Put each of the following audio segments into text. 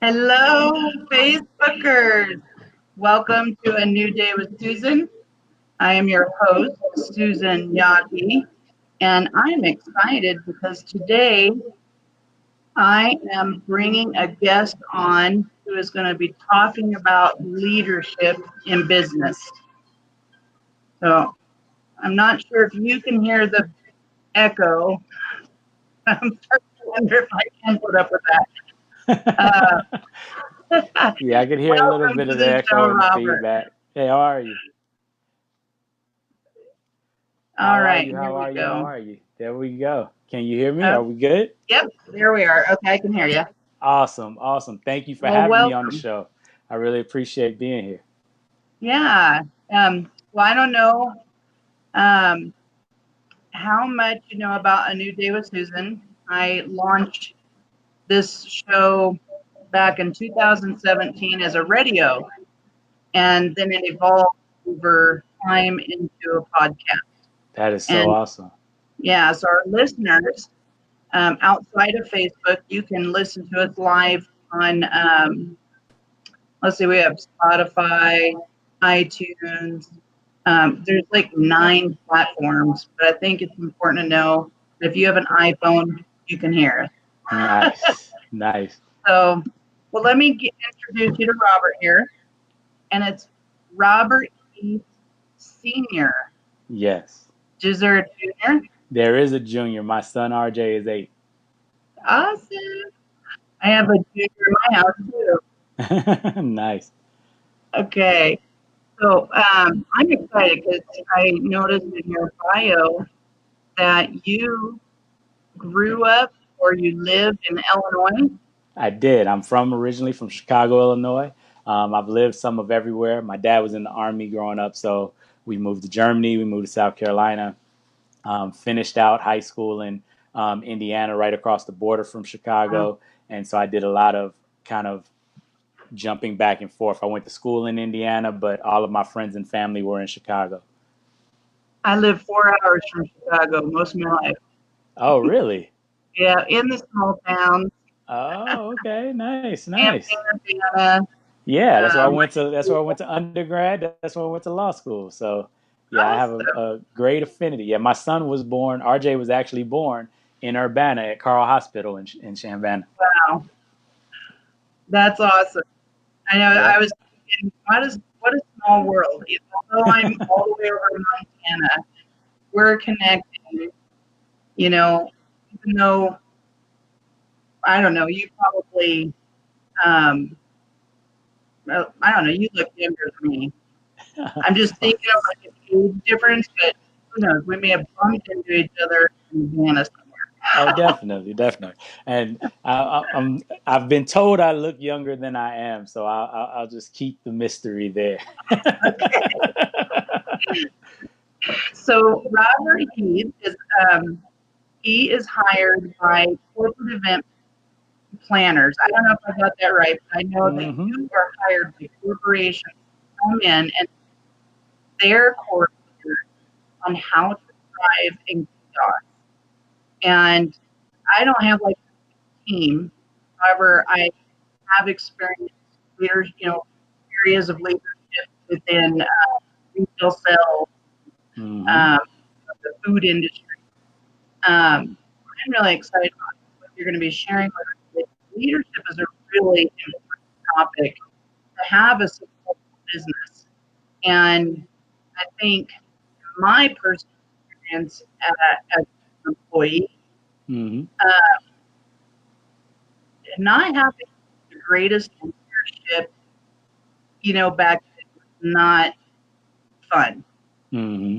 Hello, Facebookers. Welcome to A New Day with Susan. I am your host, Susan Yockey, and I'm excited because today I am bringing a guest on who is going to be talking about leadership in business. So I'm not sure if you can hear the echo. I'm starting to wonder if I can put up with that. Yeah, I could hear a little Welcome bit to of the the show, echo and the Robert. feedback. Hey, how are you? All How are right, you? here How we are you? How go. are you? There we go. Can you hear me? Uh, Are we good? Yep, there we are. Okay, I can hear you. Awesome. Awesome. Thank you for Well, having me on the welcome. show. I really appreciate being here. Yeah. Well, I don't know um, how much you know about A New Day with Susan. I launched this show back in 2017 as a radio, and then it evolved over time into a podcast. That is so And awesome. yeah, so our listeners outside of Facebook, you can listen to us live on let's see, we have Spotify, iTunes. There's like 9 platforms, but I think it's important to know if you have an iPhone, you can hear us. Nice. Nice. So, well, let me introduce you to Robert here, and it's Robert Heath Senior. Yes. Is there a junior? There is a junior. My son RJ is 8. Awesome. I have a junior in my house too. Nice. Okay. So I'm excited because I noticed in your bio that you grew up or you lived in Illinois. I did. I'm from originally from Chicago, Illinois. I've lived some of everywhere. My dad was in the army growing up, so we moved to Germany. We moved to South Carolina. Finished out high school in Indiana, right across the border from Wow. Chicago, and so I did a lot of kind of jumping back and forth. I went to school in Indiana, but all of my friends and family were in Chicago. I lived 4 hours from Chicago most of my life. Oh, really? Yeah, in the small towns, Oh, okay. Nice, Hampton, nice. Indiana. Yeah, that's where I My went to. That's where I school. went to undergrad. That's where I went to law school. So, yeah, I have Awesome. a great affinity. Yeah, my son was born. RJ was actually born in Urbana at Carl Hospital in Chanvana. Wow, that's awesome. I know. I Yep. was thinking, what a small world. Although I'm all the way over in Montana, we're connected. You know, even though I don't know, you probably well, I don't know. You look younger than me. I'm just thinking of like an age difference, but who knows? We may have bumped into each other in Vienna Oh, definitely, definitely. And I've been told I look younger than I am, so I'll just keep the mystery there. somewhere. So Robert Heath is he is hired by corporate event planners. I don't know if I got that right, but I know that Hmm. you are hired by corporations to come in and their coordinators on how to thrive in chaos. And I don't have like a team. However, I have experienced leaders, areas of leadership within retail sales, Hmm. um, the food industry. I'm really excited about what you're going to be sharing with us. Leadership is a really important topic to have a successful business. And I think my personal experience as an employee, Hmm. uh, not having the greatest leadership, back then was not fun. Hmm.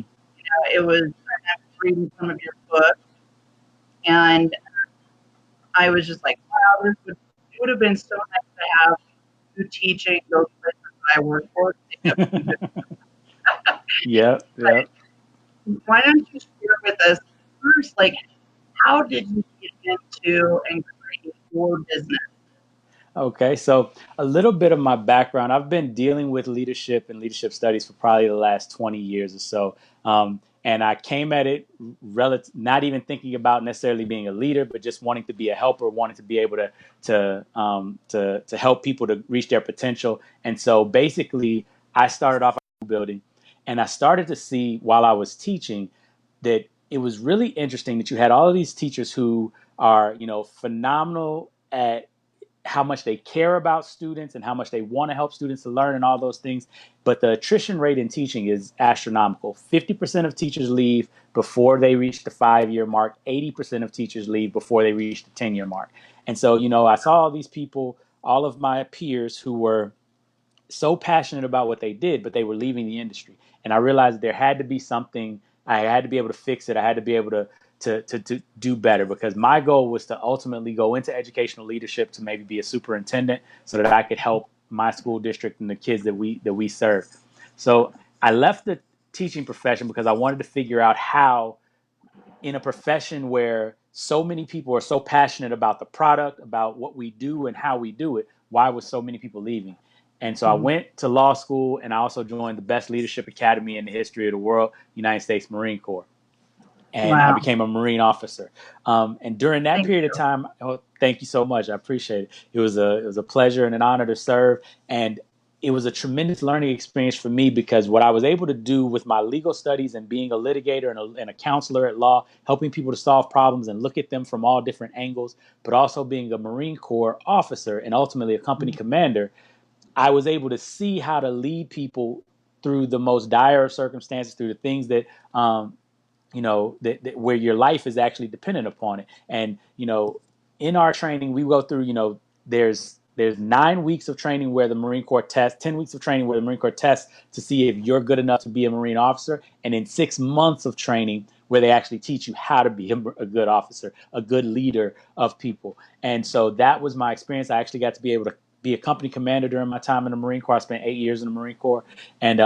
It was, I was reading some of your books, and I was just like, wow, it would have been so nice to have you teaching those places I work for. They have some good. Yep, yep. But why don't you share with us first, like, how did you get into and create your business? Okay, so a little bit of my background. I've been dealing with leadership and leadership studies for probably the last 20 years or so. And I came at it not even thinking about necessarily being a leader, but just wanting to be a helper, wanting to be able to help people to reach their potential. And so basically, I started off building, and I started to see while I was teaching that it was really interesting that you had all of these teachers who are, phenomenal at how much they care about students and how much they want to help students to learn and all those things. But the attrition rate in teaching is astronomical. 50% of teachers leave before they reach the 5-year mark. 80% of teachers leave before they reach the 10-year mark. And so, I saw all these people, all of my peers who were so passionate about what they did, but they were leaving the industry. And I realized there had to be something. I had to be able to fix it. I had to be able to do better, because my goal was to ultimately go into educational leadership, to maybe be a superintendent, so that I could help my school district and the kids that we serve. So I left the teaching profession because I wanted to figure out how, in a profession where so many people are so passionate about the product, about what we do and how we do it, why was so many people leaving? And so I Mhm. went to law school, and I also joined the best leadership academy in the history of the world, United States Marine Corps. And I Wow. became a Marine officer. And during that Thank period of you. time, oh, thank you so much. I appreciate it. It was a pleasure and an honor to serve. And it was a tremendous learning experience for me, because what I was able to do with my legal studies and being a litigator and a counselor at law, helping people to solve problems and look at them from all different angles, but also being a Marine Corps officer and ultimately a company Mhm. commander, I was able to see how to lead people through the most dire of circumstances, through the things that that where your life is actually dependent upon it. And in our training, we go through, there's 9 weeks of training where the Marine Corps tests, 10 weeks of training where the Marine Corps tests to see if you're good enough to be a Marine officer, and then 6 months of training where they actually teach you how to be a good officer, a good leader of people. And so that was my experience. I actually got to be able to be a company commander during my time in the Marine Corps. I spent 8 years in the Marine Corps, and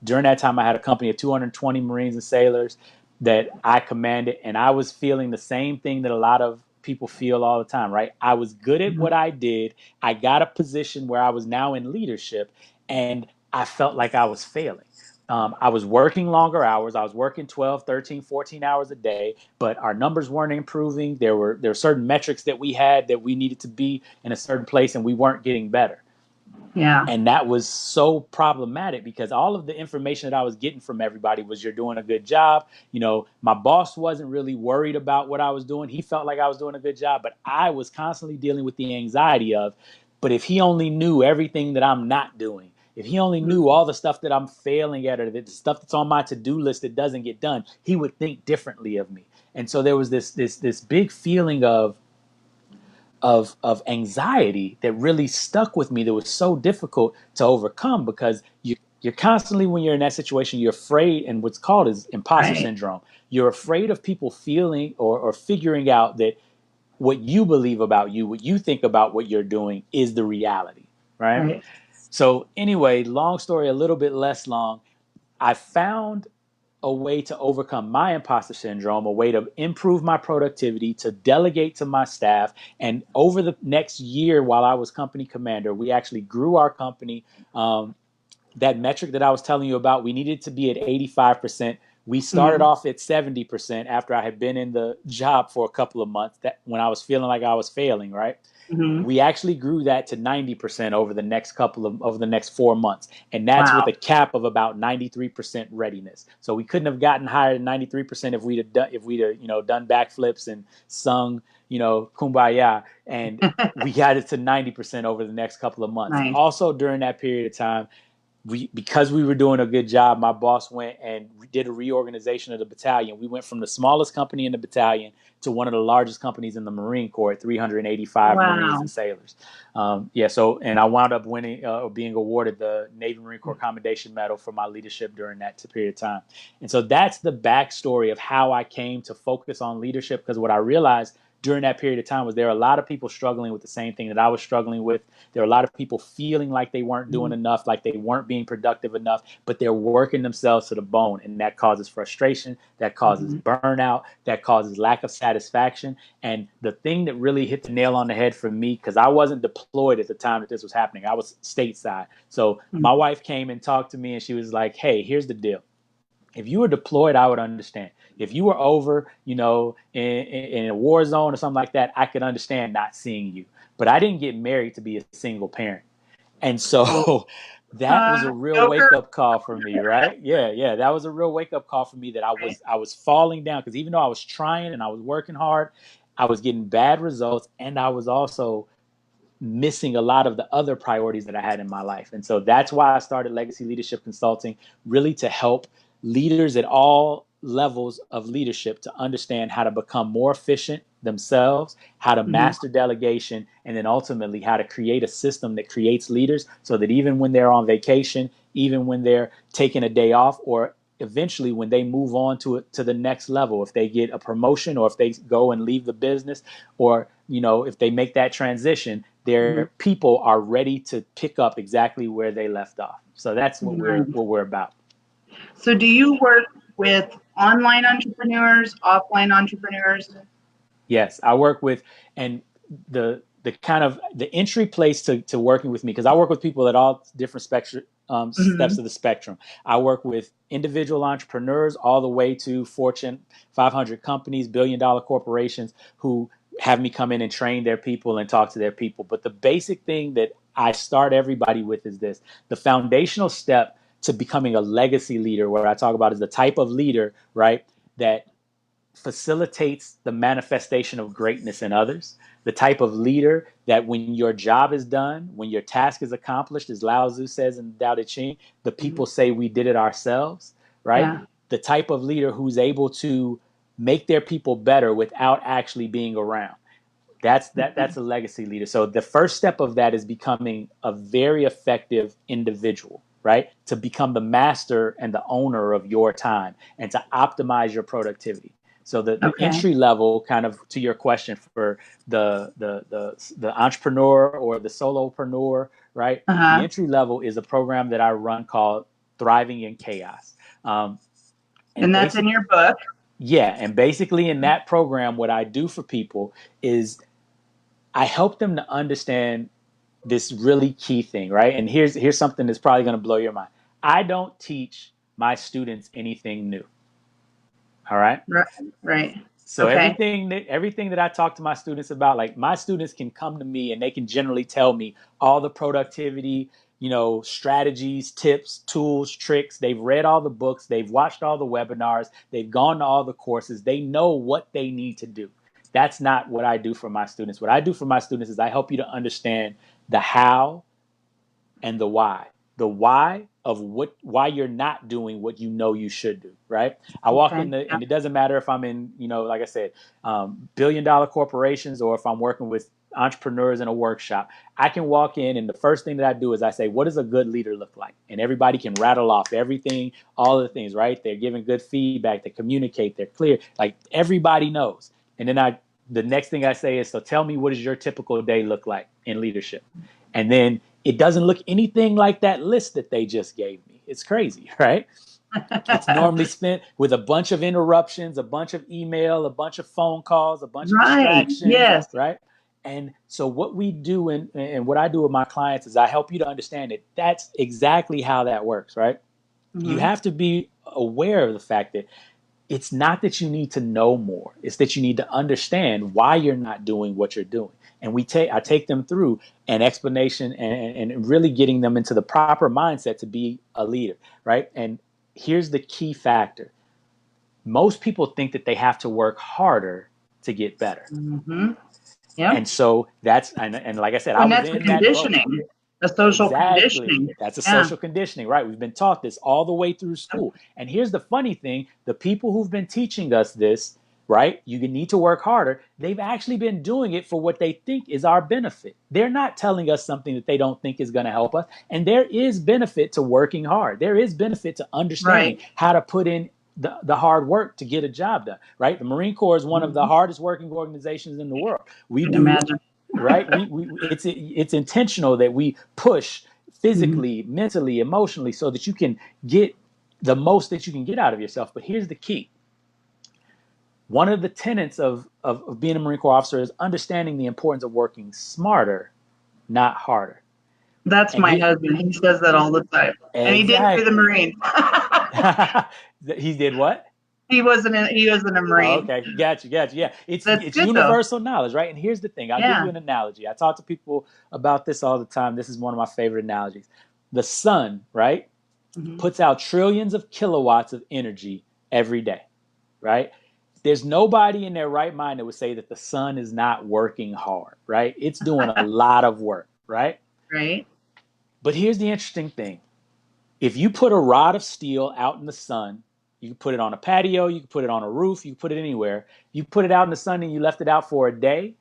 during that time, I had a company of 220 Marines and sailors that I commanded, and I was feeling the same thing that a lot of people feel all the time, right? I was good at Mhm. what I did. I got a position where I was now in leadership, and I felt like I was failing. I was working longer hours. I was working 12, 13, 14 hours a day, but our numbers weren't improving. There were certain metrics that we had that we needed to be in a certain place, and we weren't getting better. Yeah. And that was so problematic, because all of the information that I was getting from everybody was, you're doing a good job. My boss wasn't really worried about what I was doing. He felt like I was doing a good job, but I was constantly dealing with the anxiety of, but if he only knew everything that I'm not doing, if he only Mhm. knew all the stuff that I'm failing at, or the stuff that's on my to-do list that doesn't get done, he would think differently of me. And so there was this big feeling of anxiety that really stuck with me, that was so difficult to overcome, because you're constantly, when you're in that situation, you're afraid, and what's called is imposter Right. syndrome. You're afraid of people feeling or figuring out that what you believe about you, what you think about what you're doing, is the reality, right? Right. So anyway, long story a little bit less long, I found a way to overcome my imposter syndrome, a way to improve my productivity, to delegate to my staff. And over the next year, while I was company commander, we actually grew our company. That metric that I was telling you about, we needed to be at 85%. We started Mhm. off at 70% after I had been in the job for a couple of months, that when I was feeling like I was failing, right? Mhm. We actually grew that to 90% over the next 4 months. And that's with Wow. a cap of about 93% readiness. So we couldn't have gotten higher than 93% if we'd have, done backflips and sung, kumbaya. And we got it to 90% over the next couple of months. Nice. Also during that period of time, because we were doing a good job, my boss went and did a reorganization of the battalion. We went from the smallest company in the battalion to one of the largest companies in the Marine Corps, 385 Marines and Wow. sailors. Yeah, so, and I wound up winning, being awarded the Navy Marine Corps Commendation Medal for my leadership during that period of time. And so that's the backstory of how I came to focus on leadership, because what I realized during that period of time was there are a lot of people struggling with the same thing that I was struggling with. There are a lot of people feeling like they weren't doing Mhm. enough, like they weren't being productive enough, but they're working themselves to the bone. And that causes frustration, that causes Mhm. burnout, that causes lack of satisfaction. And the thing that really hit the nail on the head for me, because I wasn't deployed at the time that this was happening, I was stateside. So my Mhm. wife came and talked to me, and she was like, hey, here's the deal. If you were deployed, I would understand. If you were over, in a war zone or something like that, I could understand not seeing you. But I didn't get married to be a single parent. And Oh, so that was a real Joker. wake up call for me, right? Yeah. That was a real wake up call for me that Right. I was falling down because even though I was trying and I was working hard, I was getting bad results and I was also missing a lot of the other priorities that I had in my life. And so that's why I started Legacy Leadership Consulting, really to help leaders at all levels of leadership to understand how to become more efficient themselves, how to Mhm. master delegation, and then ultimately how to create a system that creates leaders so that even when they're on vacation, even when they're taking a day off, or eventually when they move on to the next level, if they get a promotion or if they go and leave the business, or if they make that transition, Mhm. their people are ready to pick up exactly where they left off. So that's Nice. what we're about. So do you work with online entrepreneurs, offline entrepreneurs? Yes, I work with, and the kind of the entry place to working with me, because I work with people at all different steps Mhm. of the spectrum. I work with individual entrepreneurs all the way to Fortune 500 companies, billion-dollar corporations who have me come in and train their people and talk to their people. But the basic thing that I start everybody with is this: the foundational step to becoming a legacy leader, what I talk about is the type of leader, right, that facilitates the manifestation of greatness in others, the type of leader that when your job is done, when your task is accomplished, as Lao Tzu says in Tao Te Ching, the Mhm. people say we did it ourselves, right? Yeah. The type of leader who's able to make their people better without actually being around. That's Mhm. a legacy leader. So the first step of that is becoming a very effective individual, right? To become the master and the owner of your time and to optimize your productivity. So the Okay. entry level, kind of to your question, for the entrepreneur or the solopreneur, right? The Uh-huh. entry level is a program that I run called Thriving in Chaos. Um, and And that's in basic your book. Yeah, and basically in that program, what I do for people is I help them to understand this really key thing, right? And here's something that's probably going to blow your mind. I don't teach my students anything new. All right. Right. Right. So Okay. everything that I talk to my students about, like my students can come to me and they can generally tell me all the productivity, strategies, tips, tools, tricks. They've read all the books, they've watched all the webinars, they've gone to all the courses. They know what they need to do. That's not what I do for my students. What I do for my students is I help you to understand the how and the why. The why of why you're not doing what you know you should do, right? I walk Okay. in Yeah. and it doesn't matter if I'm in, like I said, billion-dollar corporations or if I'm working with entrepreneurs in a workshop. I can walk in and the first thing that I do is I say, what does a good leader look like? And everybody can rattle off everything, all of the things, right? They're giving good feedback, they communicate, they're clear. Like everybody knows. And then the next thing I say is, so tell me, what does your typical day look like in leadership? And then it doesn't look anything like that list that they just gave me. It's crazy, right? It's normally spent with a bunch of interruptions, a bunch of email, a bunch of phone calls, a bunch of Right. distractions, Yes. right? And so what we do and what I do with my clients is I help you to understand it. That's exactly how that works, right? You Hmm. have to be aware of the fact that it's not that you need to know more. It's that you need to understand why you're not doing what you're doing. And I take them through an explanation and really getting them into the proper mindset to be a leader, right? And here's the key factor. Most people think that they have to work harder to get better. Hmm. Yep. And so and like I said, I And was that's the in that boat. conditioning, the social Exactly. conditioning. That's a Yeah. social conditioning, right? We've been taught this all the way through school. And here's the funny thing, the people who've been teaching us this, right? You need to work harder. They've actually been doing it for what they think is our benefit. They're not telling us something that they don't think is going to help us. And there is benefit to working hard. There is benefit to understanding Right. how to put in the hard work to get a job done, right? The Marine Corps is one of the Mhm. hardest working organizations in the world. We Can do imagine. right? We it's intentional that we push Mhm. physically, mentally, emotionally, so that you can get the most that you can get out of yourself. But here's the key: one of the tenets of being a Marine Corps officer is understanding the importance of working smarter, not harder. That's And my he husband. He says that all the time. And he did through the exactly Marines. He did what? He wasn't. He wasn't a Oh, Marine. okay, got you, got you. Yeah, That's it's good though. universal knowledge, right? And here's the thing: I'll give Yeah. you an analogy. I talk to people about this all the time. This is one of my favorite analogies. The sun, right, Hmm. puts out trillions of kilowatts of energy every day, right? There's nobody in their right mind that would say that the sun is not working hard, right? It's doing a lot of work, right? Right. But here's the interesting thing: if you put a rod of steel out in the sun, you can put it on a patio, you can put it on a roof, you can put it anywhere. You put it out in the sun and you left it out for a day,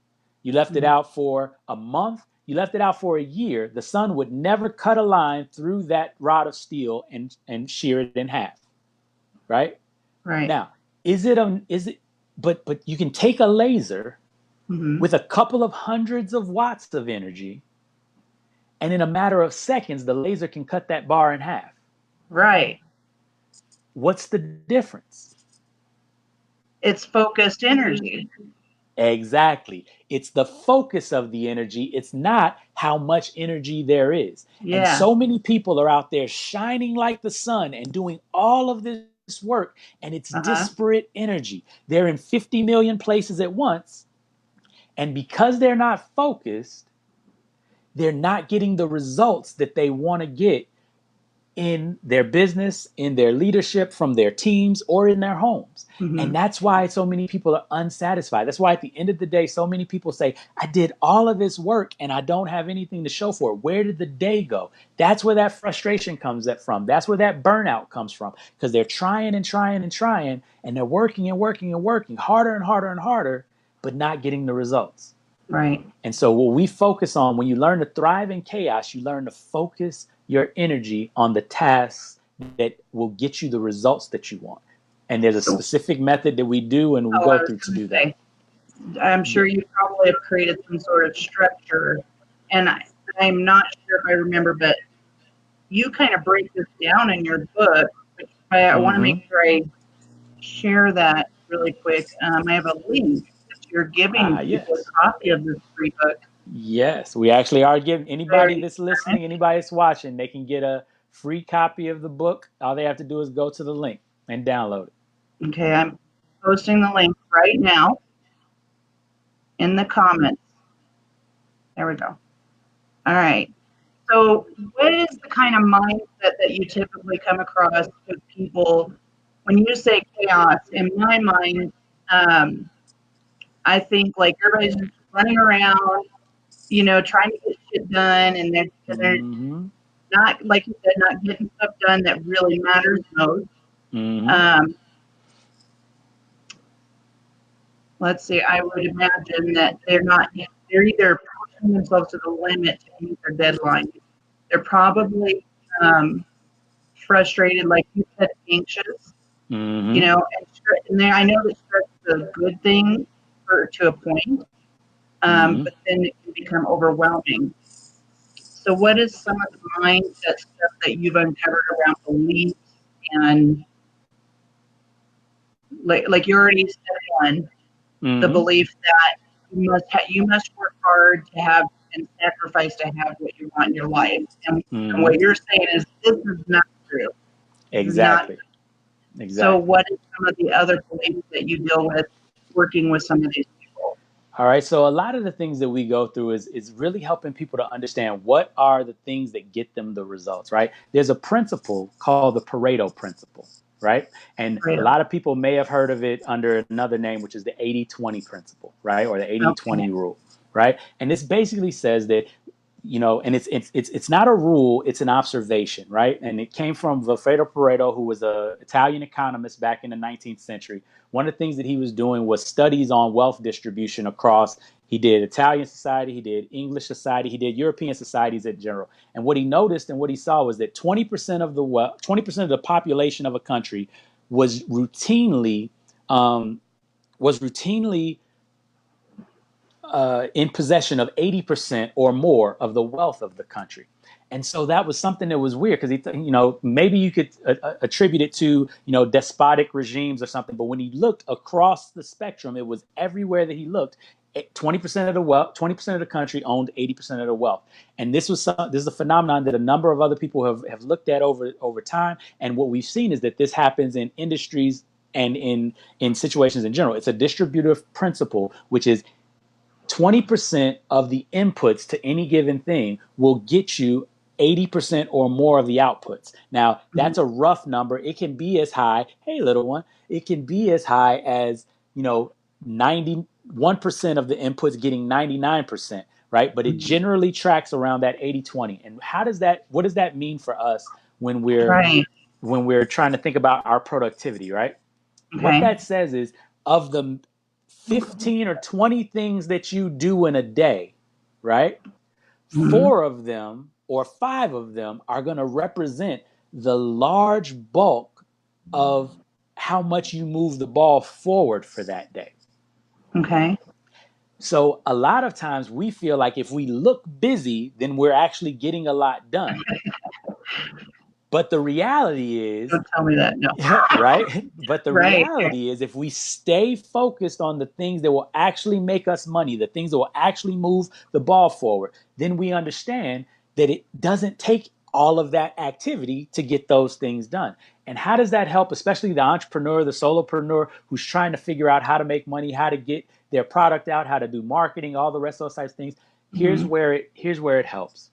you left it Mhm. out for a month, you left it out for a year, the sun would never cut a line through that rod of steel and shear it in half, right? Right. Now, is it but you can take a laser Hmm. with a couple of hundreds of watts of energy, and in a matter of seconds, the laser can cut that bar in half. Right. What's the difference? It's focused energy. Exactly. It's the focus of the energy. It's not how much energy there is. And Yeah. so many people are out there shining like the sun and doing all of this work, and it's Uh-huh. disparate energy. They're in 50 million places at once. And because they're not focused, they're not getting the results that they want to get in their business, in their leadership, from their teams, or in their homes. Hmm. And that's why so many people are unsatisfied. That's why at the end of the day, so many people say, I did all of this work and I don't have anything to show for it. Where did the day go? That's where that frustration comes from. That's where that burnout comes from. Because they're trying and trying and trying, and they're working and working and working harder and harder and harder, but not getting the results. Right. And so, what we focus on when you learn to thrive in chaos, you learn to focus your energy on the tasks that will get you the results that you want. And there's a So, specific method that we do and we oh, I go was through to going to do that. say, I'm Yeah. sure you probably have created some sort of structure, and I'm not sure if I remember, but you kind of break this down in your book, which I want to make Mm-hmm. sure I share that really quick. I have a link that you're giving people Yes. a copy of this free book. Yes. We actually are giving anybody Very that's listening, anybody that's watching, they can get a free copy of the book. All they have to do is go to the link and download it. okay. I'm posting the link right now in the comments. There we go. All right. So, what is the kind of mindset that you typically come across with people when you say chaos? In my mind, um, I think like everybody's just running around, trying to get shit done, and they're Mm-hmm. not, like you said, not getting stuff done that really matters most. Mm-hmm. Um, let's see, I would imagine that they're either pushing themselves to the limit to meet their deadline. They're probably frustrated, like you said, anxious, Mm-hmm. and I know that stress is a good thing to a point, Mm-hmm. but then it can become overwhelming. So, what is some of the mindset stuff that you've uncovered around beliefs and like you already said one, the Mm-hmm. belief that you must work hard to have and sacrifice to have what you want in your life. And Mm-hmm. what you're saying is this is not true. This is not. Exactly. So, Exactly. what is some of the other beliefs that you deal with working with some of these people? All right. So a lot of the things that we go through is really helping people to understand what are the things that get them the results, right? There's a principle called the Pareto principle, right? And a Right. lot of people may have heard of it under another name, which is the 80-20 principle, right? Or the 80-20 Okay. rule, right? And this basically says that and it's not a rule, it's an observation, right? And it came from Vilfredo Pareto, who was an Italian economist back in the 19th century. One of the things that he was doing was studies on wealth distribution across. He did Italian society, he did English society, he did European societies in general. And what he noticed and what he saw was that 20% of the 20% of the population of a country was routinely um, was routinely in possession of 80% or more of the wealth of the country. And so that was something that was weird because, maybe you could attribute it to, despotic regimes or something. But when he looked across the spectrum, it was everywhere that he looked. 20% of the wealth, 20% of the country owned 80% of the wealth. And this is a phenomenon that a number of other people have looked at over time. And what we've seen is that this happens in industries and in situations in general. It's a distributive principle, which is 20% of the inputs to any given thing will get you 80% or more of the outputs. Now, Mhm. that's a rough number. It can be as high, hey, little one, it can be as high as, 91% of the inputs getting 99%, right? But it Mhm. generally tracks around that 80-20. And what does that mean for us when Right. we're trying to think about our productivity, right? What Okay. that says is, of the 15 or 20 things that you do in a day, right? Mhm. 4 of them or 5 of them are going to represent the large bulk of how much you move the ball forward for that day. Okay. So a lot of times we feel like if we look busy, then we're actually getting a lot done. But the reality is, Don't tell me that. No. right? But the Right. reality is, if we stay focused on the things that will actually make us money, the things that will actually move the ball forward, then we understand that it doesn't take all of that activity to get those things done. And how does that help, especially the entrepreneur, the solopreneur who's trying to figure out how to make money, how to get their product out, how to do marketing, all the rest of those types of things? Mhm. Here's where it helps.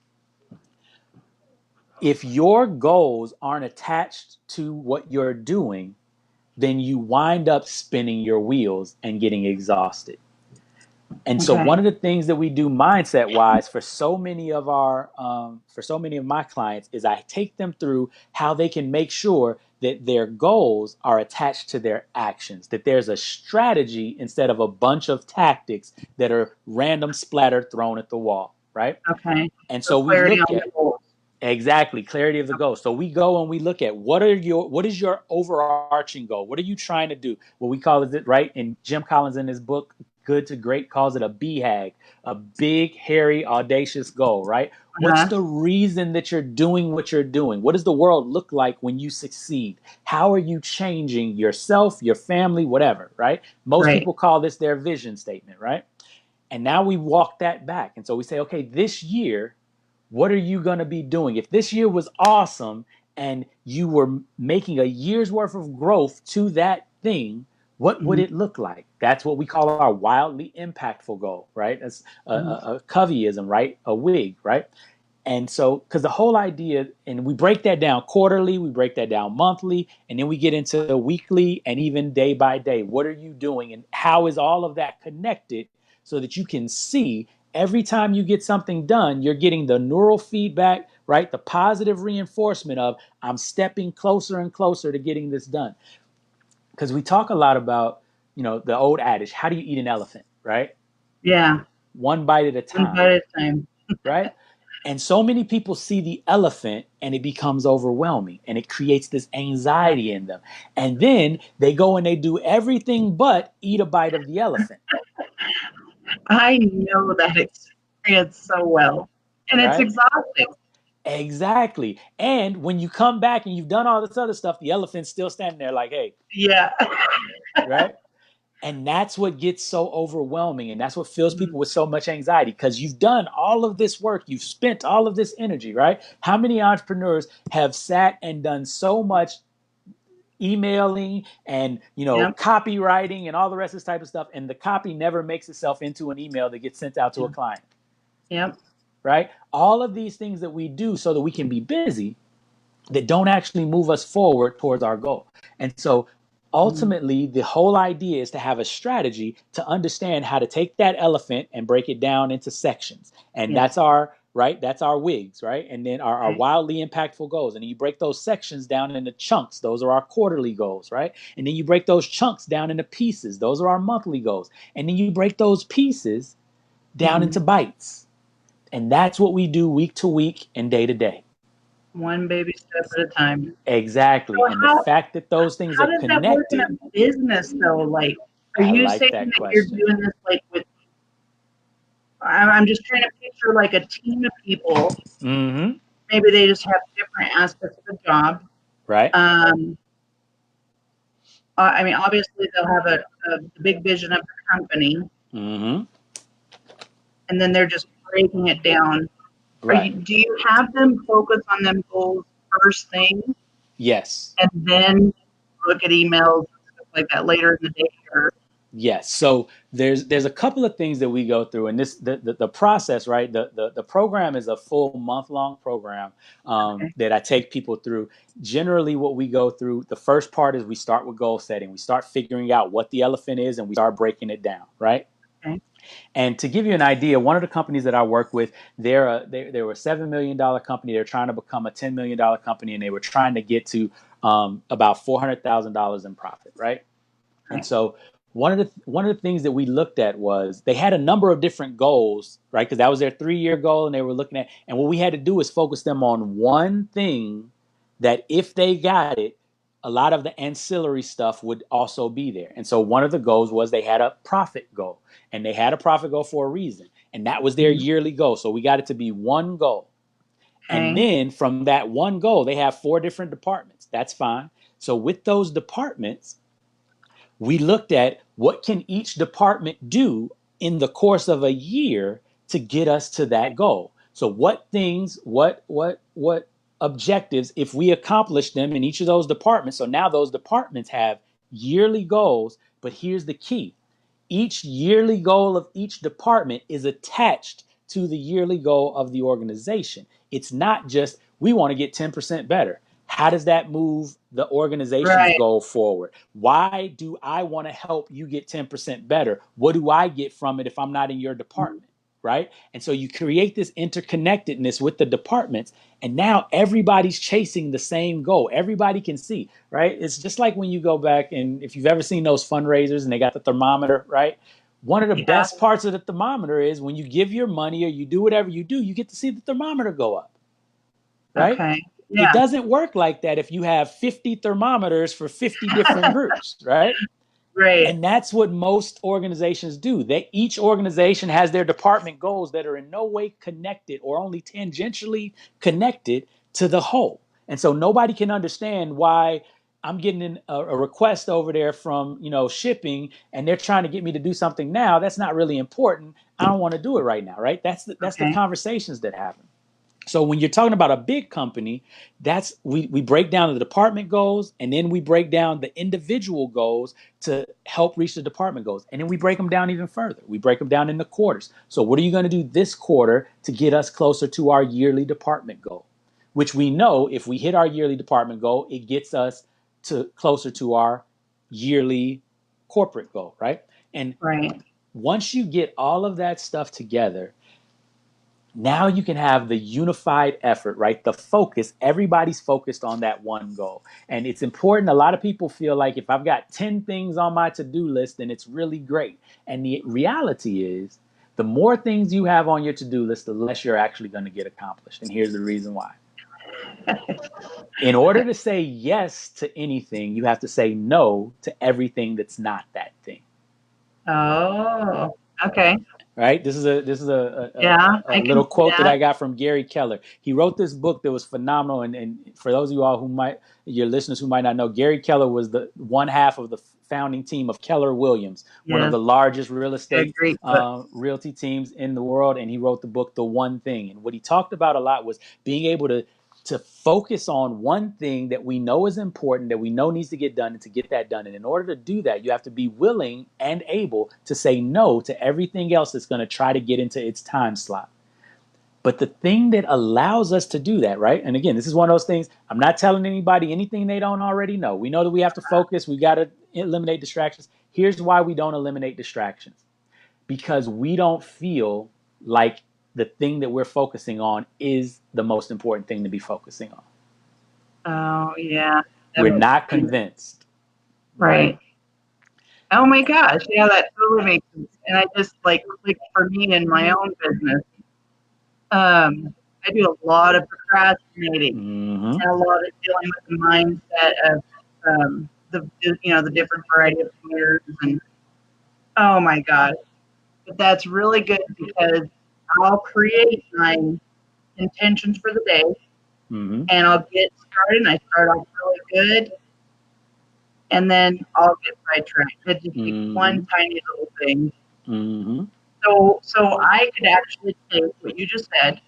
If your goals aren't attached to what you're doing, then you wind up spinning your wheels and getting exhausted. And so Okay. one of the things that we do mindset wise for so many of my clients is I take them through how they can make sure that their goals are attached to their actions, that there's a strategy instead of a bunch of tactics that are random splattered thrown at the wall, right? Okay. And So so we clarity look on at the goals. exactly, clarity of the goal. So we go and we look at what is your overarching goal? What are you trying to do? What we call it, right? And Jim Collins in his book Good to Great calls it a BHAG, a big, hairy, audacious goal, right? What's Uh-huh. the reason that you're doing what you're doing? What does the world look like when you succeed? How are you changing yourself, your family, whatever, right? Most Right. people call this their vision statement, right? And now we walk that back. And so we say, okay, this year, what are you going to be doing? If this year was awesome and you were making a year's worth of growth to that thing, what would Mhm. it look like? That's what we call our wildly impactful goal, right? That's Mhm. a Coveyism, right? A wig, right? And so, because the whole idea, and we break that down quarterly, we break that down monthly, and then we get into weekly and even day by day. What are you doing, and how is all of that connected so that you can see every time you get something done, you're getting the neural feedback, right? The positive reinforcement of I'm stepping closer and closer to getting this done. Because we talk a lot about, the old adage, how do you eat an elephant, right? Yeah. One bite at a One time, bite at a time. right? And so many people see the elephant and it becomes overwhelming and it creates this anxiety in them. And then they go and they do everything but eat a bite of the elephant, I know that experience so well. And it's right? exhausting. Exactly. And when you come back and you've done all this other stuff, the elephant's still standing there like, hey, Yeah. right? And that's what gets so overwhelming. And that's what fills Mhm. people with so much anxiety because you've done all of this work. You've spent all of this energy, right? How many entrepreneurs have sat and done so much emailing and Yep. copywriting and all the rest of this type of stuff, and the copy never makes itself into an email that gets sent out to a client, Yep. right? All of these things that we do so that we can be busy that don't actually move us forward towards our goal. And so Mhm. ultimately, the whole idea is to have a strategy to understand how to take that elephant and break it down into sections. And Yes. that's our right, that's our wigs, right? And then our Okay. wildly impactful goals. And then you break those sections down into chunks. Those are our quarterly goals, right? And then you break those chunks down into pieces. Those are our monthly goals. And then you break those pieces down Mhm. into bites. And that's what we do week to week and day to day. One baby step at a time. Exactly. So And the fact that those things how are does that work in a connected, business though? Like, are I you like saying that that you're question. doing this like with? I'm just trying to picture like a team of people. Mm-hmm. Maybe they just have different aspects of the job. Right? Um, I mean, obviously they'll have a big vision of the company. Mm-hmm. and then they're just breaking it down. Right. Do you have them focus on them goals first thing Yes. and then look at emails and stuff like that later in the day? Or Yes. So there's a couple of things that we go through, and this the process, right? The program is a full month-long program okay, that I take people through. Generally, what we go through, the first part is we start with goal setting. We start figuring out what the elephant is, and we start breaking it down, right? okay, And to give you an idea, one of the companies that I work with, they were a $7 million company. They're trying to become a $10 million company, and they were trying to get to about $400,000 in profit, right? And okay, so one of the things that we looked at was they had a number of different goals, right? Because that was their 3-year goal, and they were looking at, and what we had to do was focus them on one thing that if they got it, a lot of the ancillary stuff would also be there. And so one of the goals was they had a profit goal, and they had a profit goal for a reason, and that was their yearly goal. So we got it to be one goal. And okay, then from that one goal, they have 4 different departments. That's fine. So with those departments, we looked at what can each department do in the course of a year to get us to that goal. So what things, what objectives, if we accomplish them in each of those departments, so now those departments have yearly goals, but here's the key. Each yearly goal of each department is attached to the yearly goal of the organization. It's not just we want to get 10% better. How does that move the organization's right, goal forward? Why do I want to help you get 10% better? What do I get from it if I'm not in your department? Right? And so you create this interconnectedness with the departments, and now everybody's chasing the same goal. Everybody can see, right? It's just like when you go back, and if you've ever seen those fundraisers and they got the thermometer, right? One of the yeah, best parts of the thermometer is when you give your money or you do whatever you do, you get to see the thermometer go up, right? okay, It yeah, doesn't work like that if you have 50 thermometers for 50 different groups, right? right, And that's what most organizations do. Each organization has their department goals that are in no way connected or only tangentially connected to the whole. And so nobody can understand why I'm getting a request over there from, shipping, and they're trying to get me to do something now. That's not really important. I don't want to do it right now, right? That's the okay, conversations that happen. So when you're talking about a big company, that's we break down the department goals, and then we break down the individual goals to help reach the department goals. And then we break them down even further. We break them down into quarters. So what are you going to do this quarter to get us closer to our yearly department goal? Which we know if we hit our yearly department goal, it gets us to closer to our yearly corporate goal, right? And right, once you get all of that stuff together, now you can have the unified effort, right? The focus, everybody's focused on that one goal. And it's important. A lot of people feel like if I've got 10 things on my to-do list, then it's really great. And the reality is, the more things you have on your to-do list, the less you're actually going to get accomplished. And here's the reason why. In order to say yes to anything, you have to say no to everything that's not that thing. oh, okay, Right? This is yeah, a I can little see quote that that, I got from Gary Keller. He wrote this book that was phenomenal. And for those of you all your listeners who might not know, Gary Keller was the one half of the founding team of Keller Williams, one of yes, the largest real a estate great book, realty teams in the world. And he wrote the book, The One Thing. And what he talked about a lot was being able to focus on one thing that we know is important, that we know needs to get done, and to get that done. And in order to do that, you have to be willing and able to say no to everything else that's going to try to get into its time slot. But the thing that allows us to do that, right? And again, this is one of those things, I'm not telling anybody anything they don't already know. We know that we have to focus, we got to eliminate distractions. Here's why we don't eliminate distractions: because we don't feel like the thing that we're focusing on is the most important thing to be focusing on. oh, yeah, that We're makes not sense, convinced, right? right. Oh my gosh, yeah, that totally makes sense. And I just like for me in my own business, I do a lot of procrastinating Mm-hmm. and a lot of dealing with the mindset of the different variety of careers and oh my gosh. But that's really good because I'll create my intentions for the day Mm-hmm. and I'll get started and I start off really good and then I'll get sidetracked. It just takes Mm-hmm. one tiny little thing. Mm-hmm. So I could actually take what you just said,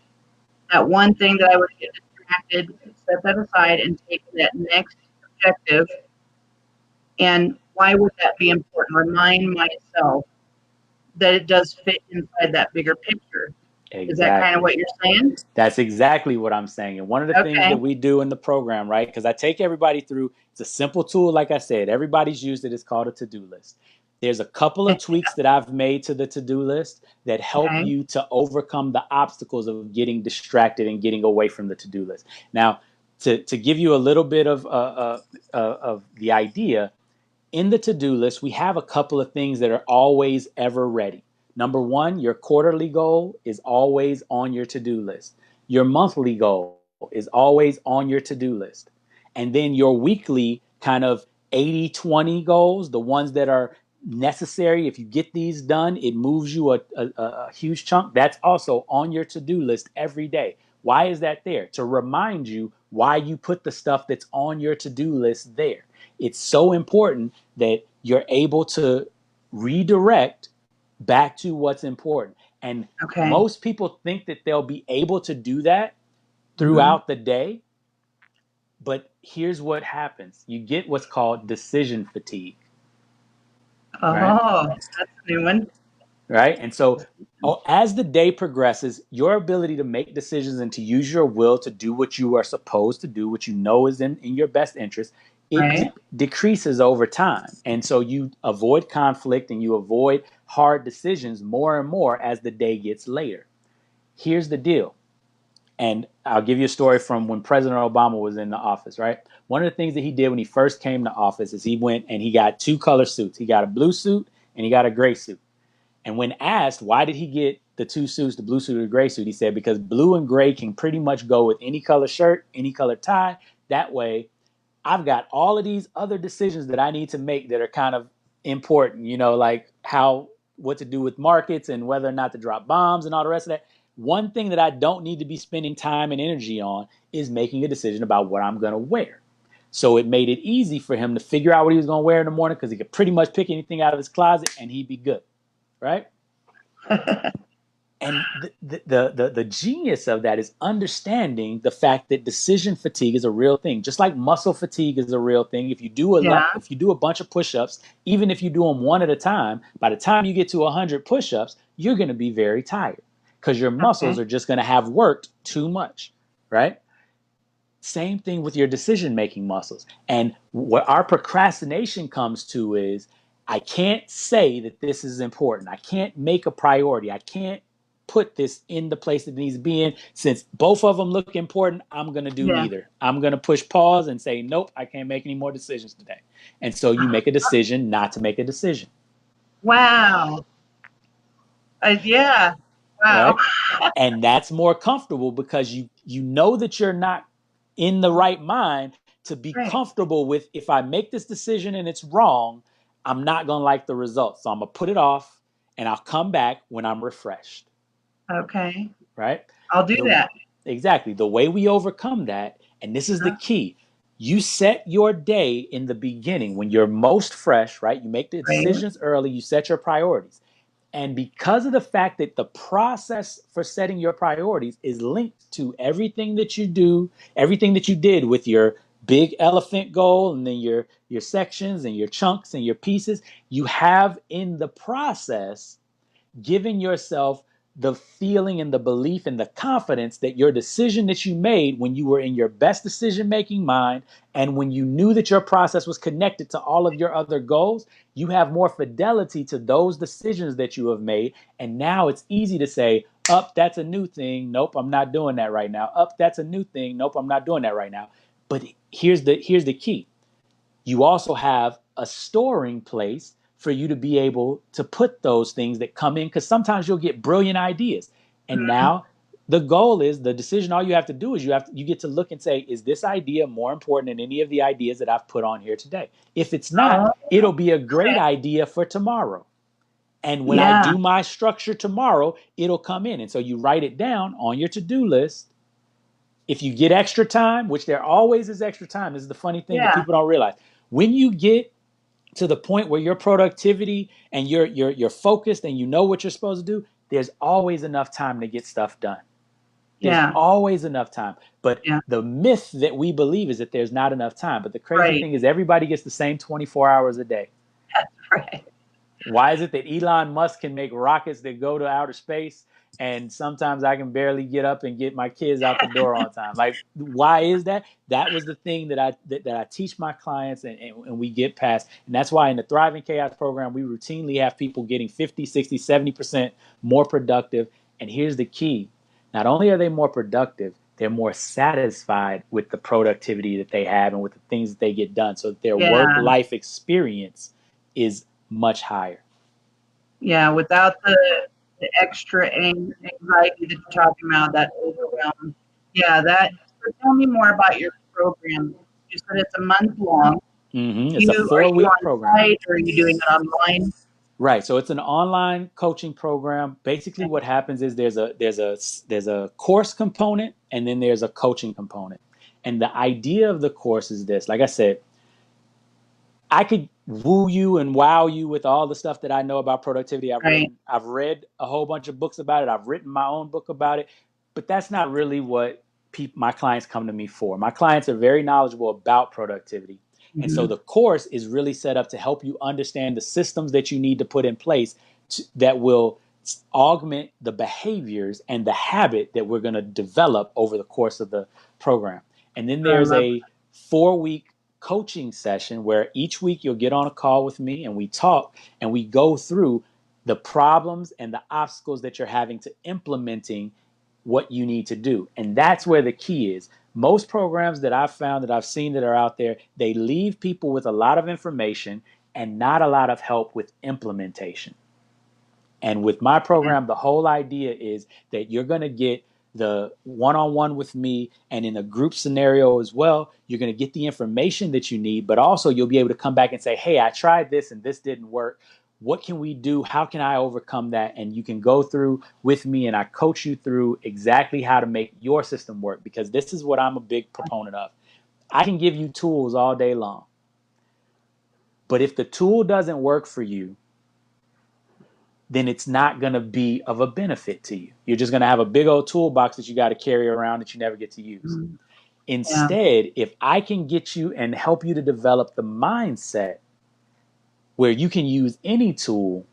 that one thing that I would get distracted, set that aside and take that next objective. And why would that be important? Remind myself that it does fit inside that bigger picture. Is that kind of Exactly. what you're saying? That's exactly what I'm saying. And one of the things Okay. that we do in the program, right? Because I take everybody through, it's a simple tool, like I said, everybody's used it. It's called a to do list. There's a couple of tweaks that I've made to the to do list that help Okay. you to overcome the obstacles of getting distracted and getting away from the to do list. Now, to give you a little bit of the idea, in the to do list, we have a couple of things that are always ever ready. Number one, your quarterly goal is always on your to do list. Your monthly goal is always on your to do list. And then your weekly kind of 80-20 goals, the ones that are necessary. If you get these done, it moves you a huge chunk. That's also on your to do list every day. Why is that there? To remind you why you put the stuff that's on your to do list there. It's so important that you're able to redirect back to what's important. And Okay. most people think that they'll be able to do that Hmm. throughout the day. But here's what happens, you get what's called decision fatigue, right? Oh, that's a new one. Right. And so, as the day progresses, your ability to make decisions and to use your will to do what you are supposed to do, what you know is in your best interest, it Right. decreases over time. And so you avoid conflict and you avoid hard decisions more and more as the day gets later. Here's the deal. And I'll give you a story from when President Obama was in the office, right? One of the things that he did when he first came to office is he went and he got two color suits. He got a blue suit and he got a gray suit. And when asked why did he get the two suits, the blue suit or the gray suit, he said because blue and gray can pretty much go with any color shirt, any color tie. That way, I've got all of these other decisions that I need to make that are kind of important, like what to do with markets and whether or not to drop bombs and all the rest of that. One thing that I don't need to be spending time and energy on is making a decision about what I'm going to wear. So it made it easy for him to figure out what he was going to wear in the morning because he could pretty much pick anything out of his closet and he'd be good, right? And the genius of that is understanding the fact that decision fatigue is a real thing, just like muscle fatigue is a real thing. Yeah. If you do a bunch of push-ups, even if you do them one at a time, by the time you get to 100 push-ups, you're going to be very tired because your muscles Okay. are just going to have worked too much, right? Same thing with your decision making muscles. And what our procrastination comes to is I can't say that this is important. I can't make a priority. I can't put this in the place that it needs to be in. Since both of them look important, I'm going to do Yeah. neither. I'm going to push pause and say, nope, I can't make any more decisions today. And so you make a decision not to make a decision, Wow. Yeah. Wow. right? And that's more comfortable because you know that you're not in the right mind to be Right. comfortable with if I make this decision and it's wrong, I'm not going to like the results. So I'm going to put it off and I'll come back when I'm refreshed, Okay. right? I'll do The that. exactly the way we overcome that, and this is the Huh? key. You set your day in the beginning when you're most fresh, right? You make the Right. decisions early, you set your priorities. And because of the fact that the process for setting your priorities is linked to everything that you do, everything that you did with your big elephant goal and then your sections and your chunks and your pieces, you have in the process giving yourself the feeling and the belief and the confidence that your decision that you made when you were in your best decision making mind and when you knew that your process was connected to all of your other goals, you have more fidelity to those decisions that you have made. And now it's easy to say, up, that's a new thing. Nope, I'm not doing that right now. Up, that's a new thing. Nope, I'm not doing that right now. But here's the key, you also have a storing place for you to be able to put those things that come in because sometimes you'll get brilliant ideas. And Mhm. now the goal is the decision, all you have to do is you get to look and say, is this idea more important than any of the ideas that I've put on here today? If it's not, Oh, it'll be a great okay. idea for tomorrow. And when I Yeah. do my structure tomorrow, it'll come in. And so you write it down on your to-do list. If you get extra time, which there always is extra time, this is the funny thing that Yeah. people don't realize. When you get to the point where your productivity and you're focused and you know what you're supposed to do, there's always enough time to get stuff done. There's Yeah. always enough time. But Yeah. the myth that we believe is that there's not enough time. But the crazy Right. thing is everybody gets the same 24 hours a day. That's right. Why is it that Elon Musk can make rockets that go to outer space and sometimes I can barely get up and get my kids out the door on time? Like, why is that? That was the thing that I teach my clients and we get past. And that's why in the Thriving Chaos program, we routinely have people getting 50, 60, 70% more productive. And here's the key. Not only are they more productive, they're more satisfied with the productivity that they have and with the things that they get done. So their work Yeah. life experience is much higher. Yeah. Without the extra anxiety that you're talking about, that overwhelm. Yeah. So tell me more about your program. You said it's a month long. It's a Are you 4-week on program. site or are you doing it online? Right. So it's an online coaching program. Basically, what happens is there's a course component and then there's a coaching component. And the idea of the course is this. Like I said, I could woo you and wow you with all the stuff that I know about productivity. Right. I've read a whole bunch of books about it. I've written my own book about it, but that's not really what my clients come to me for. My clients are very knowledgeable about productivity. And so Mm-hmm. the course is really set up to help you understand the systems that you need to put in place that will augment the behaviors and the habit that we're going to develop over the course of the program. And then I there's love. a 4-week coaching session where each week you'll get on a call with me and we talk and we go through the problems and the obstacles that you're having to implementing what you need to do. And that's where the key is. Most programs that I've found that I've seen that are out there, they leave people with a lot of information and not a lot of help with implementation. And with my program, the whole idea is that you're going to get the one-on-one with me, and in a group scenario as well, you're going to get the information that you need, but also you'll be able to come back and say, hey, I tried this and this didn't work. What can we do? How can I overcome that? And you can go through with me and I coach you through exactly how to make your system work, because this is what I'm a big proponent of. I can give you tools all day long, but if the tool doesn't work for you, then it's not going to be of a benefit to you. You're just going to have a big old toolbox that you got to carry around that you never get to use. Mm-hmm. Yeah. Instead, if I can get you and help you to develop the mindset where you can use any tool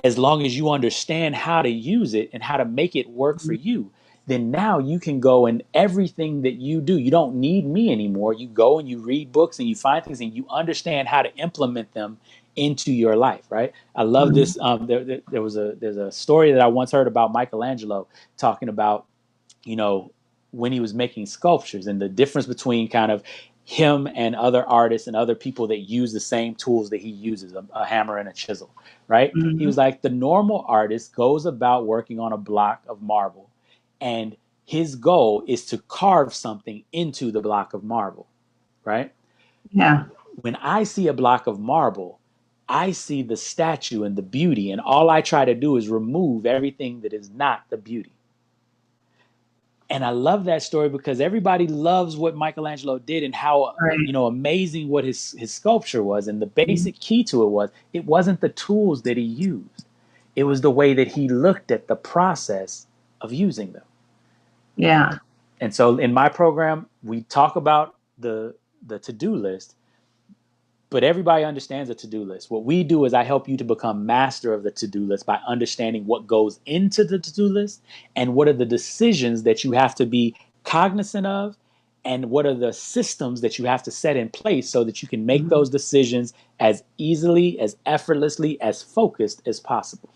as long as you understand how to use it and how to make it work for you, then now you can go and everything that you do, you don't need me anymore. You go and you read books and you find things and you understand how to implement them into your life, right? I love Mm-hmm. this. There's a story that I once heard about Michelangelo talking about, you know, when he was making sculptures and the difference between kind of him and other artists and other people that use the same tools that he uses, a hammer and a chisel, right? He Mm-hmm. was like, the normal artist goes about working on a block of marble, and his goal is to carve something into the block of marble, right? Yeah. When I see a block of marble, I see the statue and the beauty, and all I try to do is remove everything that is not the beauty. And I love that story because everybody loves what Michelangelo did and how, Right. amazing what his sculpture was. And the Mm-hmm. basic key to it wasn't the tools that he used. It was the way that he looked at the process of using them. Yeah. And so in my program, we talk about the to-do list, but everybody understands a to-do list. What we do is I help you to become master of the to-do list by understanding what goes into the to-do list and what are the decisions that you have to be cognizant of and what are the systems that you have to set in place so that you can make Mm-hmm. those decisions as easily, as effortlessly, as focused as possible.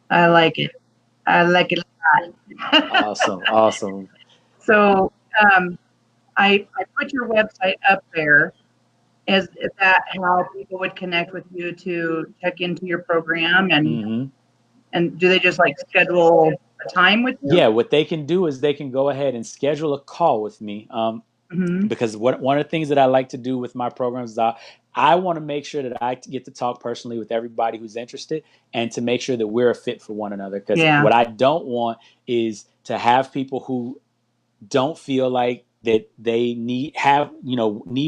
I like it. I like it a lot. Awesome. Awesome. So um, I put your website up there. Is that how people would connect with you to check into your program Hmm. and do they just like schedule a time with you? Yeah, what they can do is they can go ahead and schedule a call with me. Mm-hmm. Because one of the things that I like to do with my programs is I want to make sure that I get to talk personally with everybody who's interested and to make sure that we're a fit for one another. Because Yeah. what I don't want is to have people who don't feel like that they need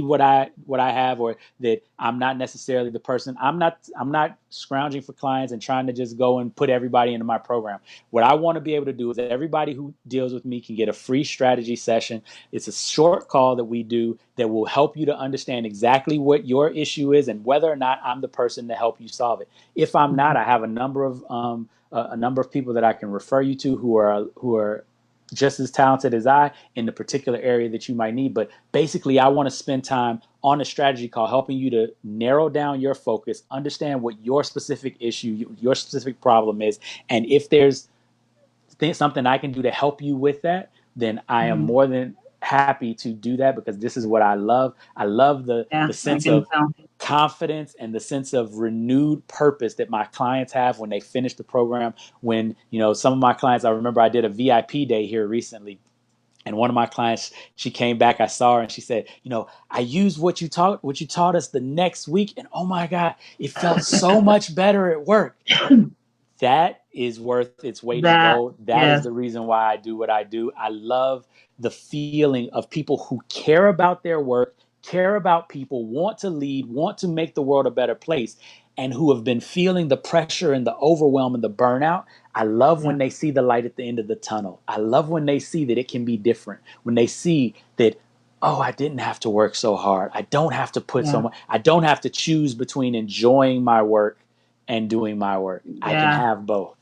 what I have, or that I'm not necessarily the person. I'm not scrounging for clients and trying to just go and put everybody into my program. What I want to be able to do is that everybody who deals with me can get a free strategy session. It's a short call that we do that will help you to understand exactly what your issue is and whether or not I'm the person to help you solve it. If I'm not, I have a number of people that I can refer you to who are just as talented as I in the particular area that you might need. But basically, I want to spend time on a strategy call helping you to narrow down your focus, understand what your specific issue, your specific problem is. And if there's something I can do to help you with that, then I am more than happy to do that, because this is what I love. I love Yeah, the I sense can of tell. confidence and the sense of renewed purpose that my clients have when they finish the program. When, some of my clients, I remember I did a VIP day here recently, and one of my clients, she came back, I saw her, and she said, I used what you taught us the next week, and oh my God, it felt so much better at work. That is worth its weight in That, gold. That is yes, the reason why I do what I do. I love the feeling of people who care about their work, care about people, want to lead, want to make the world a better place, and who have been feeling the pressure and the overwhelm and the burnout. I love yeah, when they see the light at the end of the tunnel. I love when they see that it can be different, when they see that, oh, I didn't have to work so hard. I don't have to put so yeah, much, I don't have to choose between enjoying my work and doing my work. I can yeah. have both.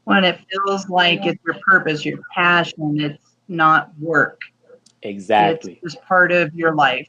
When it feels like it's your purpose, your passion, it's not work. It's Exactly. just part of your life.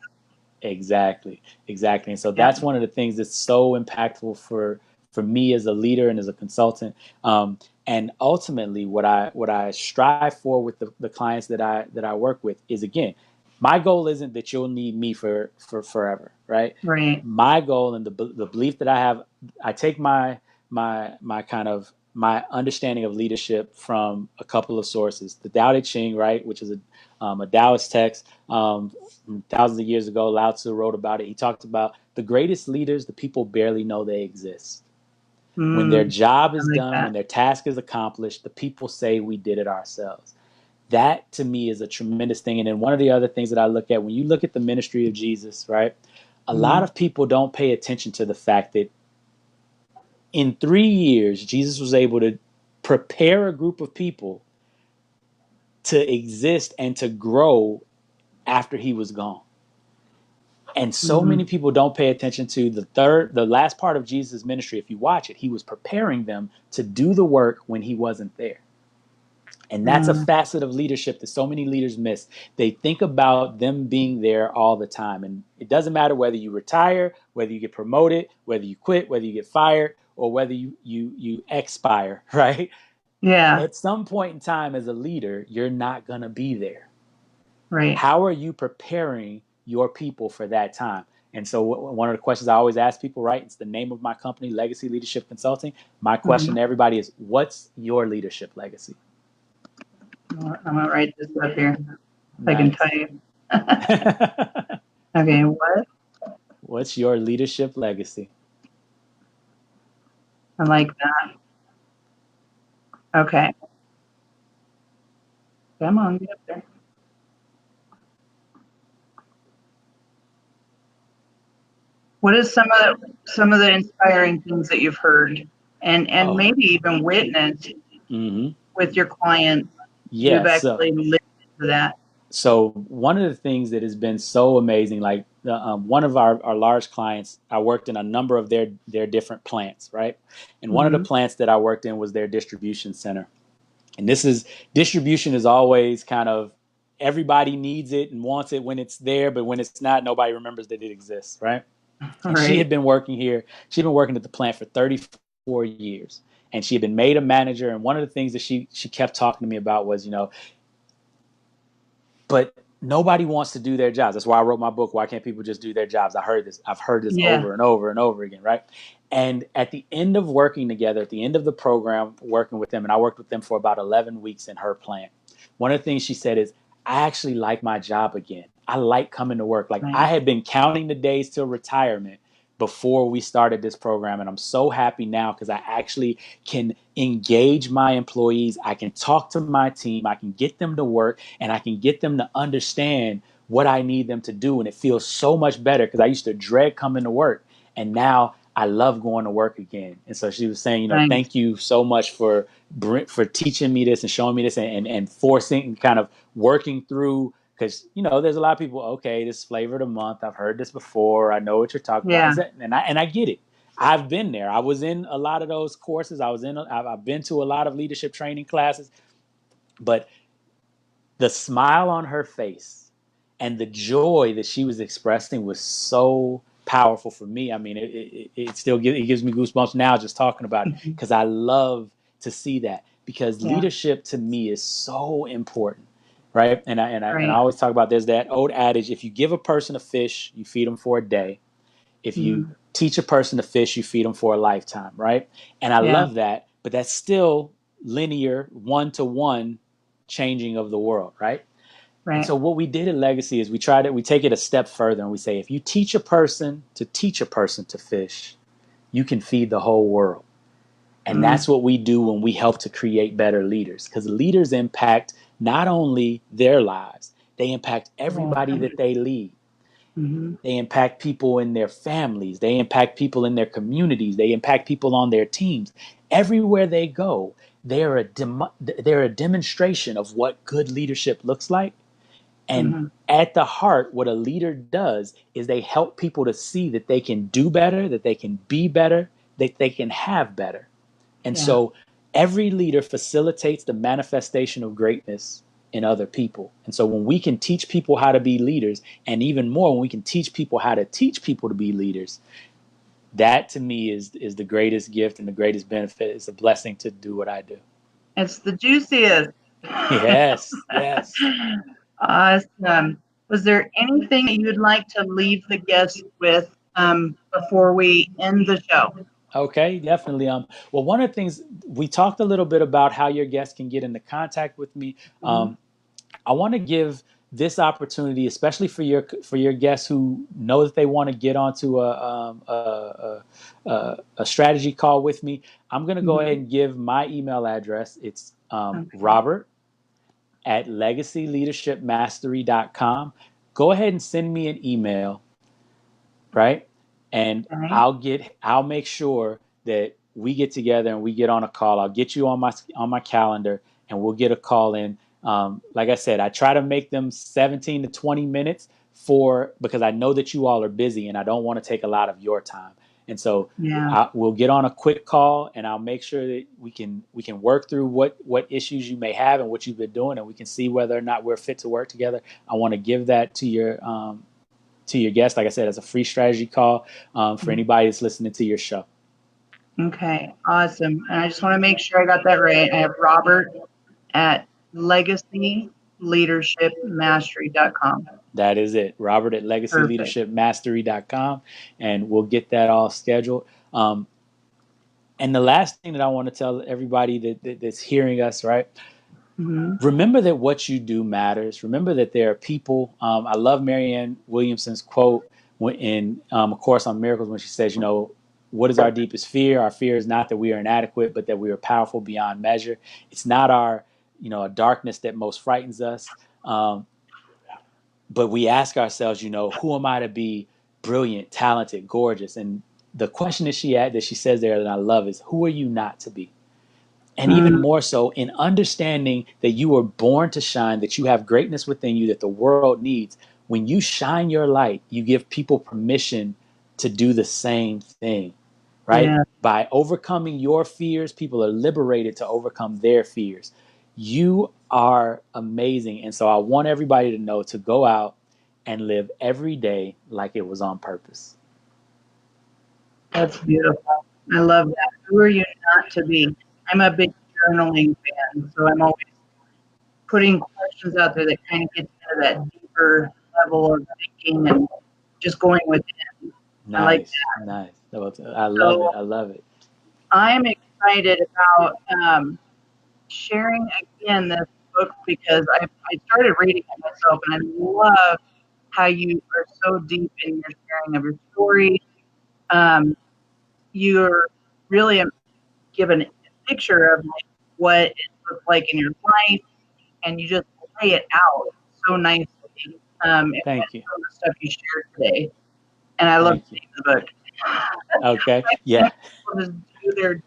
Exactly. Exactly. And so Yeah. that's one of the things that's so impactful for me as a leader and as a consultant. And ultimately what I strive for with the clients that I work with is, again, my goal isn't that you'll need me for forever, right? Right. My goal and the belief that I have, I take my kind of my understanding of leadership from a couple of sources. The Tao Te Ching, right, which is a Taoist text, thousands of years ago. Lao Tzu wrote about it. He talked about the greatest leaders, the people barely know they exist. When their job I is like done, that. when their task is accomplished, the people say we did it ourselves. That to me is a tremendous thing. And then one of the other things that I look at, when you look at the ministry of Jesus, right, a lot Mm, of people don't pay attention to the fact that in 3 years, Jesus was able to prepare a group of people to exist and to grow after he was gone. And so mm, many people don't pay attention to the last part of Jesus' ministry. If you watch it, he was preparing them to do the work when he wasn't there. And that's a mm. facet of leadership that so many leaders miss. They think about them being there all the time. And it doesn't matter whether you retire, whether you get promoted, whether you quit, whether you get fired, or whether you expire, right? Yeah. At some point in time as a leader, you're not going to be there. Right. How are you preparing your people for that time? And so one of the questions I always ask people, right? It's the name of my company, Legacy Leadership Consulting. My question Mm. to everybody is, what's your leadership legacy? I'm gonna write this up here. I can Nice. tell you. Okay. What? What's your leadership legacy? I like that. Okay. Come on, get up there. What is some of the inspiring things that you've heard and Oh, maybe even witnessed mm-hmm. with your clients? You've Yeah. So, actually lived to that. so one of the things that has been so amazing, like one of our large clients, I worked in a number of their different plants, right? And one of the Mm-hmm. plants that I worked in was their distribution center. And distribution is always kind of, everybody needs it and wants it when it's there, but when it's not, nobody remembers that it exists, right? And she Right. had been working here. She'd been working at the plant for 34 years, and she had been made a manager. And one of the things that she kept talking to me about was, but nobody wants to do their jobs. That's why I wrote my book, Why Can't People Just Do Their Jobs? I've heard this Yeah. over and over and over again, right? And at the end of working together, at the end of the program, working with them, and I worked with them for about 11 weeks in her plant, one of the things she said is, I actually like my job again. I like coming to work. Like, I Right. had been counting the days till retirement, before we started this program. And I'm so happy now because I actually can engage my employees. I can talk to my team. I can get them to work, and I can get them to understand what I need them to do. And it feels so much better because I used to dread coming to work. And now I love going to work again. And so she was saying, Nice. thank you so much for teaching me this and showing me this, and forcing and kind of working through, because there's a lot of people, okay, this flavor of the month, I've heard this before, I know what you're talking about. Yeah. And I get it. I've been there. I was in a lot of those courses. I've been to a lot of leadership training classes, but the smile on her face and the joy that she was expressing was so powerful for me. I mean, it still gives me goosebumps now just talking about it, Mhm. because I love to see that, because Yeah. leadership to me is so important, right? And I Right. always talk about, there's that old adage: if you give a person a fish, you feed them for a day. If you Mhm. teach a person to fish, you feed them for a lifetime, right? And I Yeah. love that, but that's still linear, one-to-one changing of the world, right? And Right. so what we did at Legacy is we take it a step further, and we say, if you teach a person to fish, you can feed the whole world. And Mm. that's what we do when we help to create better leaders, because leaders impact not only their lives, they impact Yeah. everybody that they lead. Mhm. They impact people in their families. They impact people in their communities. They impact people on their teams. Everywhere they go, they're a demonstration of what good leadership looks like. And Mhm. at the heart, what a leader does is they help people to see that they can do better, that they can be better, that they can have better. And Yeah. so every leader facilitates the manifestation of greatness in other people. And so when we can teach people how to be leaders, and even more, when we can teach people how to teach people to be leaders, that to me is the greatest gift and the greatest benefit. It's a blessing to do what I do. It's the juiciest. Yes, yes. Awesome. Was there anything that you'd like to leave the guests with before we end the show? Okay, definitely. Well, one of the things we talked a little bit about how your guests can get into contact with me. Mhm. I want to give this opportunity, especially for your guests who know that they want to get onto a strategy call with me. I'm going to go ahead Mhm. and give my email address. It's Okay. robert@legacyleadershipmastery.com. Go ahead and send me an email, right? And Okay. I'll make sure that we get together and we get on a call. I'll get you on my calendar, and we'll get a call in. Like I said, I try to make them 17 to 20 minutes, because I know that you all are busy and I don't want to take a lot of your time. And so Yeah. we'll get on a quick call, and I'll make sure that we can work through what issues you may have and what you've been doing, and we can see whether or not we're fit to work together. I want to give that to your guests, like I said, as a free strategy call, for anybody that's listening to your show. Okay. Awesome. And I just want to make sure I got that right. I have Robert at legacyleadershipmastery.com. That is it. Robert at Perfect. legacyleadershipmastery.com, and we'll get that all scheduled. And the last thing that I want to tell everybody that's hearing us, right? Mhm. Remember that what you do matters. Remember that there are people. I love Marianne Williamson's quote in A Course on Miracles, when she says, what is our deepest fear? Our fear is not that we are inadequate, but that we are powerful beyond measure. It's not our, a darkness that most frightens us. But we ask ourselves, who am I to be brilliant, talented, gorgeous? And the question that she says there that I love is, who are you not to be? And even Mm. more so, in understanding that you were born to shine, that you have greatness within you that the world needs. When you shine your light, you give people permission to do the same thing, right? Yeah. By overcoming your fears, people are liberated to overcome their fears. You are amazing. And so I want everybody to know to go out and live every day like it was on purpose. That's beautiful. I love that. Who are you not to be? I'm a big journaling fan, so I'm always putting questions out there that kind of get into that deeper level of thinking and just going within. I like Nice, that. nice. I love it. So I love it. I'm excited about sharing again this book because I started reading it myself and I love how you are so deep in your sharing of your story, um, you're really given a picture of like what it looks like in your life, and you just lay it out so nicely. And Thank you. some of the stuff you shared today, and I love Thank you. the book. Okay. I Yeah. want people to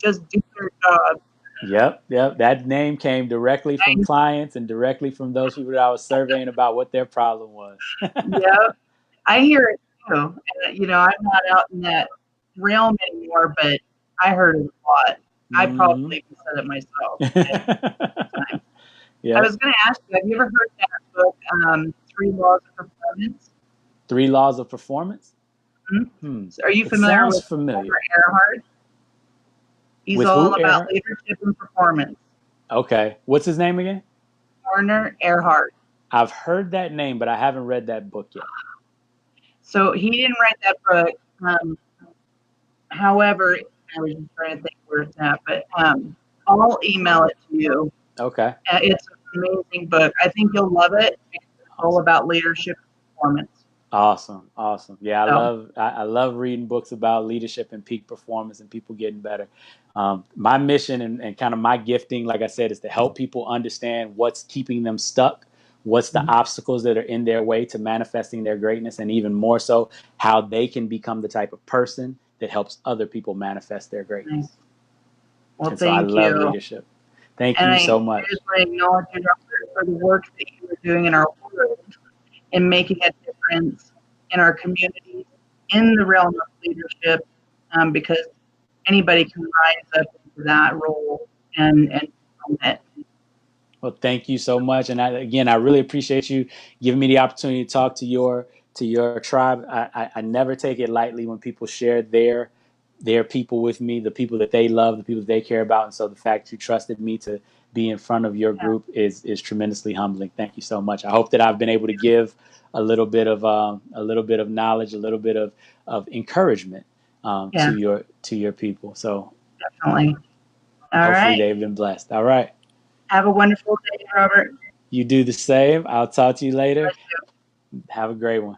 just do their job. Yep. Yep. That name came directly from I, clients and directly from those people that I was surveying about what their problem was. yeah, I hear it too. And, I'm not out in that realm anymore, but I heard it a lot. I Hmm. probably even said it myself at times. I Yep. was going to ask you, have you ever heard that book, Three Laws of Performance? Three laws of performance. Hmm? Hmm. So are you It familiar sounds with familiar. Werner Erhard? He's With who? all about Air? leadership and performance. Okay. What's his name again? Werner Erhard. I've heard that name, but I haven't read that book yet. So he didn't write that book. However, I was just trying to think where it's at, but I'll email it to you. Okay. It's an amazing book. I think you'll love it because it's all Awesome. about leadership and performance. Awesome. Awesome. Yeah, So, I love reading books about leadership and peak performance and people getting better. My mission and kind of my gifting, like I said, is to help people understand what's keeping them stuck, what's the obstacles that are in their way to manifesting their greatness, and even more so, how they can become the type of person that helps other people manifest their nice. greatness. Well, And so I thank love you. leadership. Thank And you I so much. just want to acknowledge you, Robert, for the work that you are doing in our world in making a difference in our communities in the realm of leadership, because anybody can rise up into that role and own it. Well, thank you so much, and again, I really appreciate you giving me the opportunity to talk to your tribe. I never take it lightly when people share their people with me, the people that they love, the people that they care about, and so the fact you trusted me to be in front of your Yeah, group is tremendously humbling. Thank you so much. I hope that I've been able to give a little bit of knowledge, a little bit of encouragement yeah, to your people. So definitely. All hopefully right. they've been blessed. All right. Have a wonderful day, Robert. You do the same. I'll talk to you later. Bless you. Have a great one.